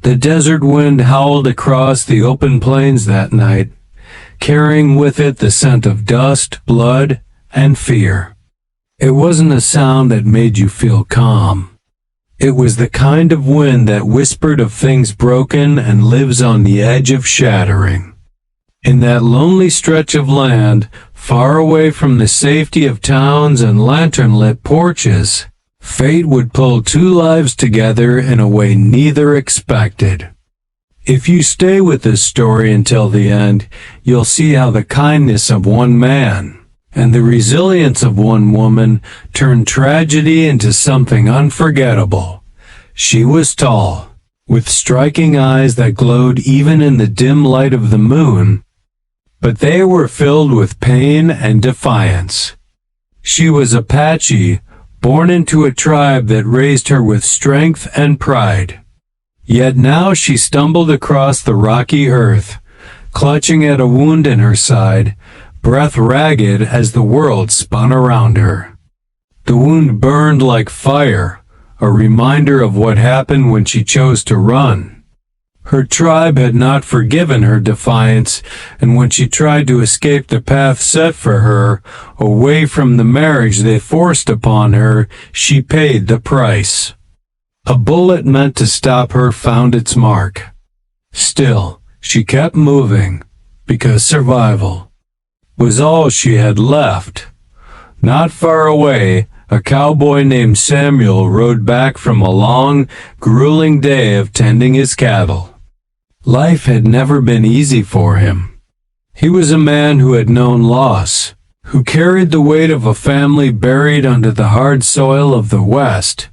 The desert wind howled across the open plains that night, carrying with it the scent of dust, blood, and fear. It wasn't a sound that made you feel calm. It was the kind of wind that whispered of things broken and lives on the edge of shattering. In that lonely stretch of land, far away from the safety of towns and lantern-lit porches, fate would pull two lives together in a way neither expected. If you stay with this story until the end, you'll see how the kindness of one man and the resilience of one woman turned tragedy into something unforgettable. She was tall, with striking eyes that glowed even in the dim light of the moon, but they were filled with pain and defiance. She was Apache, born into a tribe that raised her with strength and pride. Yet now she stumbled across the rocky earth, clutching at a wound in her side, breath ragged as the world spun around her. The wound burned like fire, a reminder of what happened when she chose to run. Her tribe had not forgiven her defiance, and when she tried to escape the path set for her, away from the marriage they forced upon her, she paid the price. A bullet meant to stop her found its mark. Still, she kept moving, because survival was all she had left. Not far away, a cowboy named Samuel rode back from a long, grueling day of tending his cattle. Life had never been easy for him. He was a man who had known loss, who carried the weight of a family buried under the hard soil of the West.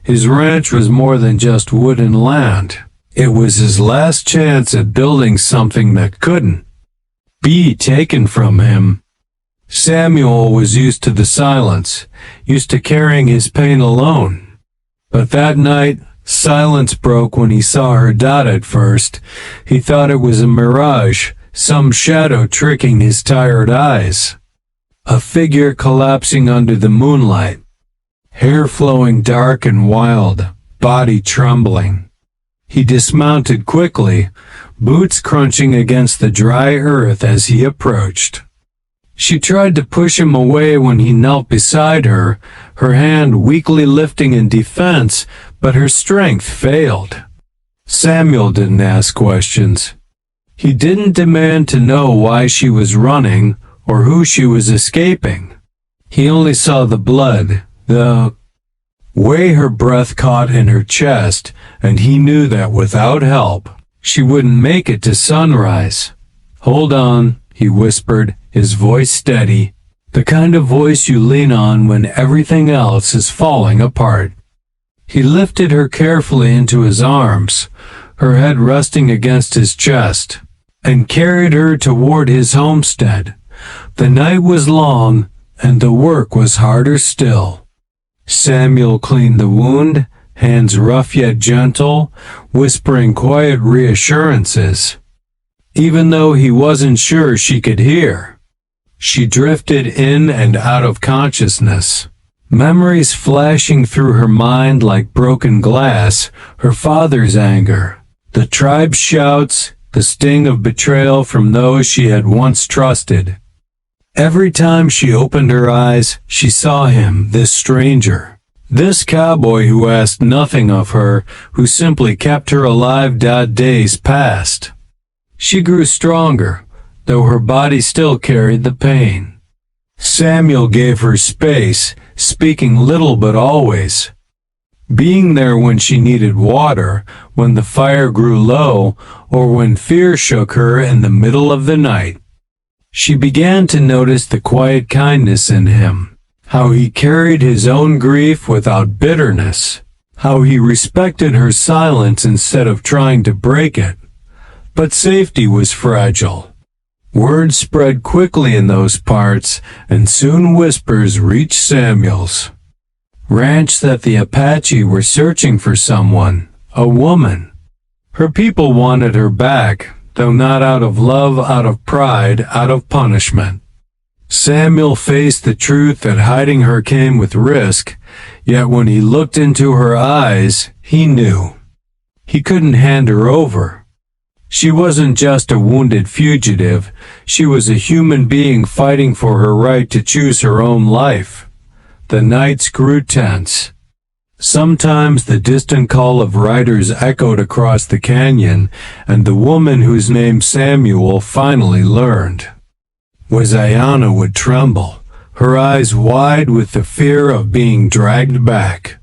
His ranch was more than just wood and land. It was his last chance at building something that couldn't be taken from him. Samuel was used to the silence, used to carrying his pain alone. But that night, silence broke when he saw her dot at first. He thought it was a mirage, some shadow tricking his tired eyes. A figure collapsing under the moonlight, hair flowing dark and wild, body trembling. He dismounted quickly, boots crunching against the dry earth as he approached. She tried to push him away when he knelt beside her, her hand weakly lifting in defense, but her strength failed. Samuel didn't ask questions. He didn't demand to know why she was running or who she was escaping. He only saw the blood, the way her breath caught in her chest, and he knew that without help, she wouldn't make it to sunrise. "Hold on," he whispered, his voice steady, the kind of voice you lean on when everything else is falling apart. He lifted her carefully into his arms, her head resting against his chest, and carried her toward his homestead. The night was long, and the work was harder still. Samuel cleaned the wound, hands rough yet gentle, whispering quiet reassurances. Even though he wasn't sure she could hear, she drifted in and out of consciousness, memories flashing through her mind like broken glass, her father's anger, the tribe's shouts, the sting of betrayal from those she had once trusted. Every time she opened her eyes, she saw him, this stranger, this cowboy who asked nothing of her, who simply kept her alive. Days passed. She grew stronger, though her body still carried the pain. Samuel gave her space, speaking little but always, being there when she needed water, when the fire grew low, or when fear shook her in the middle of the night. She began to notice the quiet kindness in him, how he carried his own grief without bitterness, how he respected her silence instead of trying to break it. But safety was fragile. Word spread quickly in those parts, and soon whispers reached Samuel's ranch that the Apache were searching for someone, a woman. Her people wanted her back, though not out of love, out of pride, out of punishment. Samuel faced the truth that hiding her came with risk, yet when he looked into her eyes, he knew. He couldn't hand her over. She wasn't just a wounded fugitive, she was a human being fighting for her right to choose her own life. The nights grew tense. Sometimes the distant call of riders echoed across the canyon, and the woman whose name Samuel finally learned was Ayanna would tremble, her eyes wide with the fear of being dragged back.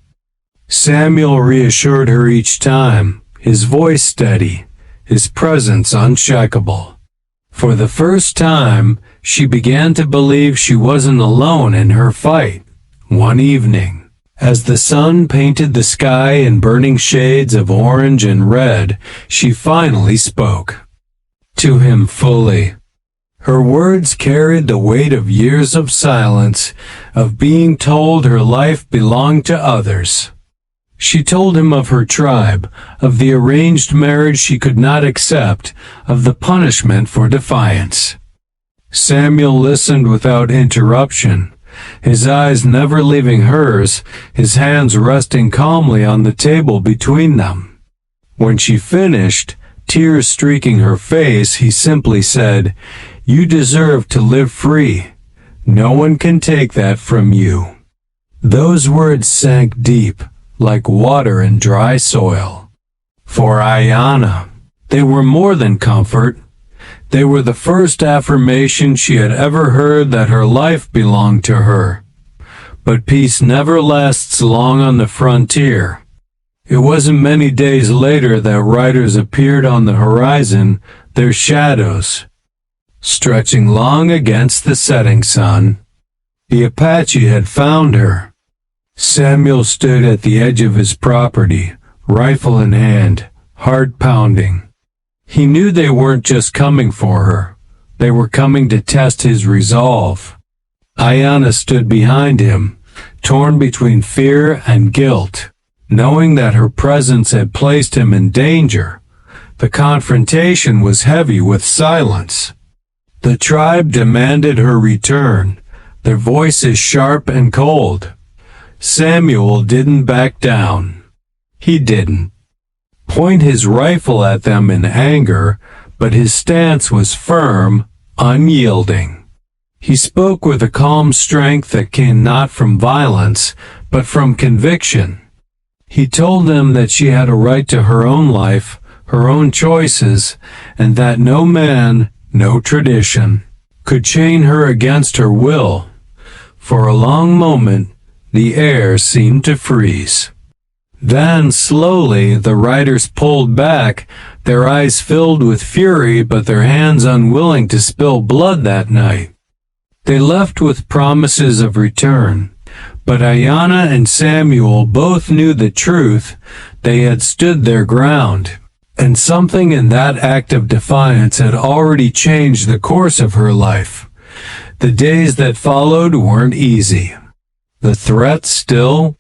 Samuel reassured her each time, his voice steady, his presence unshakable. For the first time, she began to believe she wasn't alone in her fight. One evening, as the sun painted the sky in burning shades of orange and red, she finally spoke to him fully. Her words carried the weight of years of silence, of being told her life belonged to others. She told him of her tribe, of the arranged marriage she could not accept, of the punishment for defiance. Samuel listened without interruption, his eyes never leaving hers, his hands resting calmly on the table between them. When she finished, tears streaking her face, he simply said, "You deserve to live free. No one can take that from you." Those words sank deep, like water in dry soil. For Ayanna, they were more than comfort. They were the first affirmation she had ever heard that her life belonged to her. But peace never lasts long on the frontier. It wasn't many days later that riders appeared on the horizon, their shadows stretching long against the setting sun. The Apache had found her. Samuel stood at the edge of his property, rifle in hand, heart pounding. He knew they weren't just coming for her. They were coming to test his resolve. Ayanna stood behind him, torn between fear and guilt, knowing that her presence had placed him in danger. The confrontation was heavy with silence. The tribe demanded her return, their voices sharp and cold. Samuel didn't back down. He didn't point his rifle at them in anger, but his stance was firm, unyielding. He spoke with a calm strength that came not from violence, but from conviction. He told them that she had a right to her own life, her own choices, and that no man, no tradition, could chain her against her will. For a long moment, the air seemed to freeze. Then, slowly, the riders pulled back, their eyes filled with fury but their hands unwilling to spill blood that night. They left with promises of return, but Ayanna and Samuel both knew the truth. They had stood their ground, and something in that act of defiance had already changed the course of her life. The days that followed weren't easy. The threat still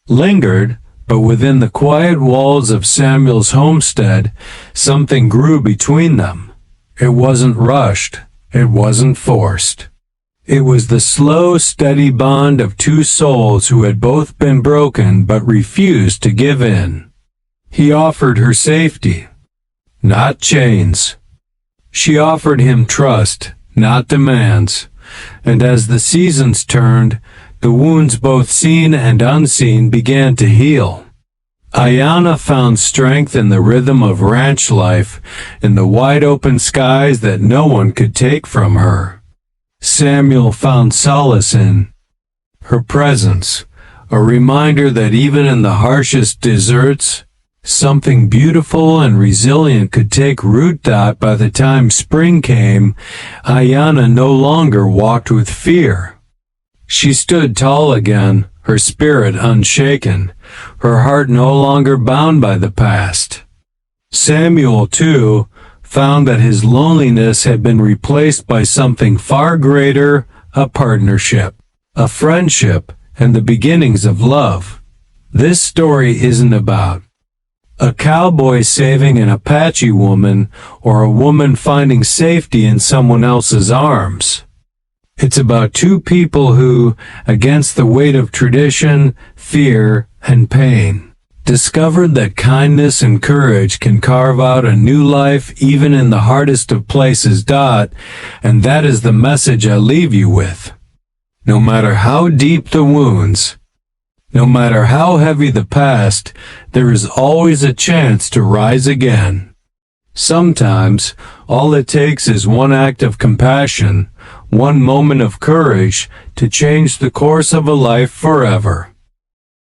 lingered, but within the quiet walls of Samuel's homestead, something grew between them. It wasn't rushed. It wasn't forced. It was the slow, steady bond of two souls who had both been broken but refused to give in. He offered her safety, not chains. She offered him trust, not demands. And as the seasons turned, the wounds both seen and unseen began to heal. Ayanna found strength in the rhythm of ranch life, in the wide open skies that no one could take from her. Samuel found solace in her presence, a reminder that even in the harshest deserts, something beautiful and resilient could take root. By the time spring came, Ayanna no longer walked with fear. She stood tall again, her spirit unshaken, her heart no longer bound by the past. Samuel, too, found that his loneliness had been replaced by something far greater, a partnership, a friendship, and the beginnings of love. This story isn't about a cowboy saving an Apache woman or a woman finding safety in someone else's arms. It's about two people who, against the weight of tradition, fear, and pain, Discovered that kindness and courage can carve out a new life even in the hardest of places. And that is the message I leave you with. No matter how deep the wounds, no matter how heavy the past, there is always a chance to rise again. Sometimes, all it takes is one act of compassion, one moment of courage to change the course of a life forever.